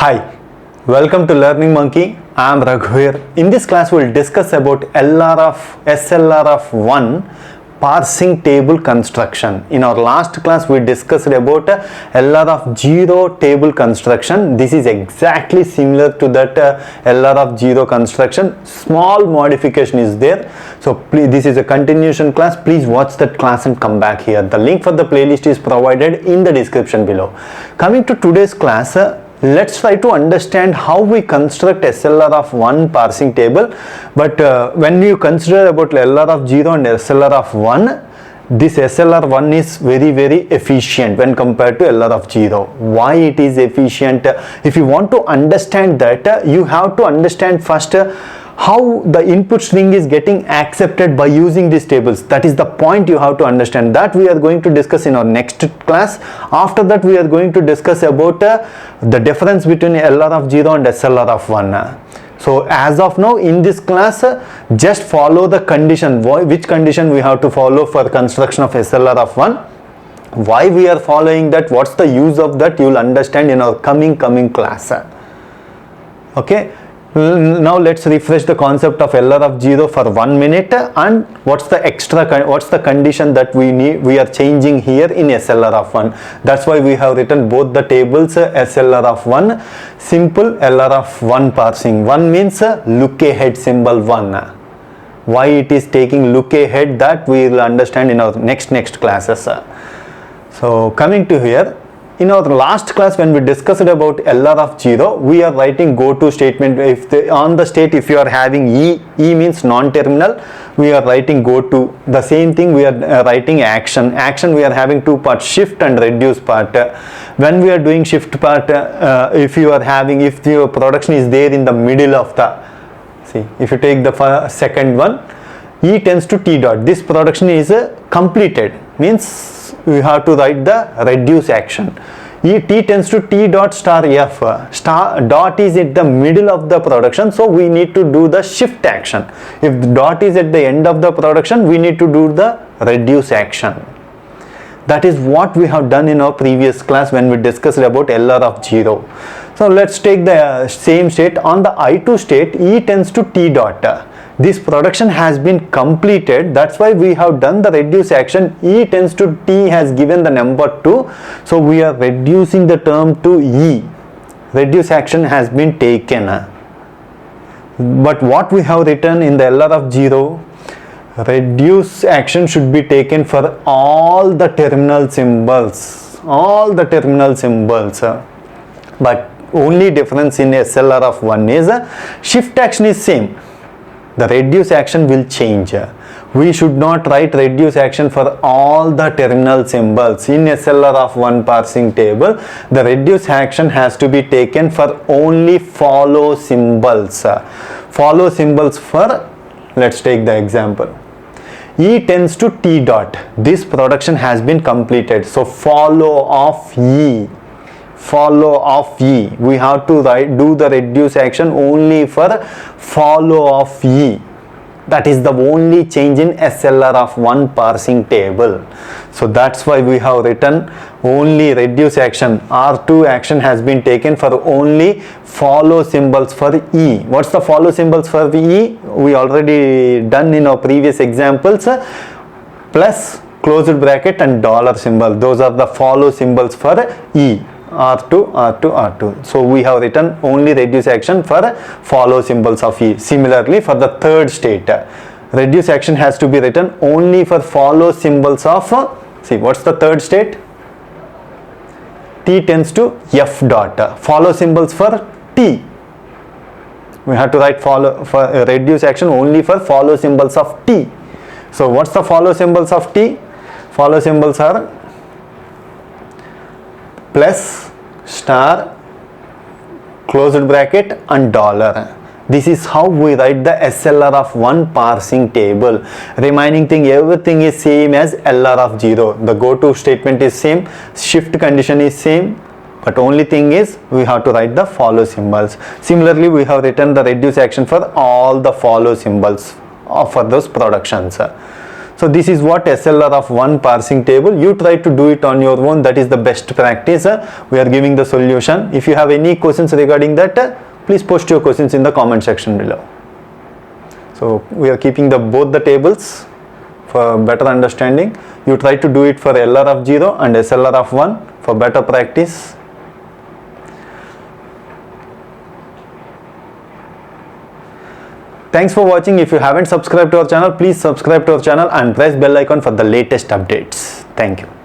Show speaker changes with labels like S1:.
S1: Hi, welcome to Learning Monkey. I am Raghuveer. In this class, we will discuss about SLR of 1 parsing table construction. In our last class, we discussed about LR of 0 table construction. This is exactly similar to that LR of 0 construction. Small modification is there. So please, this is a continuation class. Please watch that class and come back here. The link for the playlist is provided in the description below. Coming to today's class, let's try to understand how we construct SLR of 1 parsing table. But when you consider about LR of 0 and SLR of 1, this SLR 1 is very efficient when compared to LR of 0. Why it is efficient? If you want to understand that, you have to understand first how the input string is getting accepted by using these tables. That is the point you have to understand. That we are going to discuss in our next class. After that, we are going to discuss about the difference between LR of 0 and SLR of 1. So as of now in this class, just follow the condition. Which condition we have to follow for construction of SLR of 1? Why we are following that? What's the use of that? You will understand in our coming class. Okay. Now let's refresh the concept of LR of 0 for 1 minute, and what's the condition that we are changing here in SLR of 1. That's why we have written both the tables, SLR of 1, simple LR of 1 parsing. 1 means look ahead symbol 1. Why it is taking look ahead, that we will understand in our next classes. So coming to here, in our last class when we discussed about LR of 0, we are writing GOTO statement. On the state, if you are having E means non-terminal, we are writing GOTO. The same thing we are writing action. Action we are having two parts, shift and reduce part. When we are doing shift part, if your production is there in the middle of the, see, if you take the second one, E tends to T dot. This production is completed, means we have to write the reduce action. T tends to T dot star F. Star dot is at the middle of the production, so we need to do the shift action. If the dot is at the end of the production, we need to do the reduce action. That is what we have done in our previous class when we discussed about LR of 0. So let's take the same state. On the I2 state, E tends to T dot. This production has been completed, that's why we have done the reduce action. E tends to T has given the number 2, so we are reducing the term to E. Reduce action has been taken. But what we have written in the LR of 0, reduce action should be taken for all the terminal symbols. But only difference in SLR of 1 is shift action is same. The reduce action will change. We should not write reduce action for all the terminal symbols. In SLR of 1 parsing table, the reduce action has to be taken for only follow symbols. Follow symbols for, let's take the example. E tends to T dot. This production has been completed. So follow of E. We have to do the reduce action only for follow of E. That is the only change in SLR of 1 parsing table. So that's why we have written only reduce action. R2 action has been taken for only follow symbols for E. What's the follow symbols for E? We already done in our previous examples. Plus closed bracket and dollar symbol. Those are the follow symbols for E. R2. So we have written only reduce action for follow symbols of E. Similarly, for the third state, reduce action has to be written only for follow symbols of, see, what's the third state? T tends to F dot. Follow symbols for T. We have to write follow for reduce action only for follow symbols of T. So what's the follow symbols of T? Follow symbols are plus, star, closed bracket and dollar. This is how we write the SLR of 1 parsing table. Remaining thing, everything is same as LR of 0. The GOTO statement is same, shift condition is same, but only thing is we have to write the follow symbols. Similarly, we have written the reduce action for all the follow symbols for those productions. So this is what SLR of 1 parsing table. You try to do it on your own. That is the best practice. We are giving the solution. If you have any questions regarding that, please post your questions in the comment section below. So we are keeping both the tables for better understanding. You try to do it for LR of 0 and SLR of 1 for better practice. Thanks for watching. If you haven't subscribed to our channel, please subscribe to our channel and press bell icon for the latest updates. Thank you.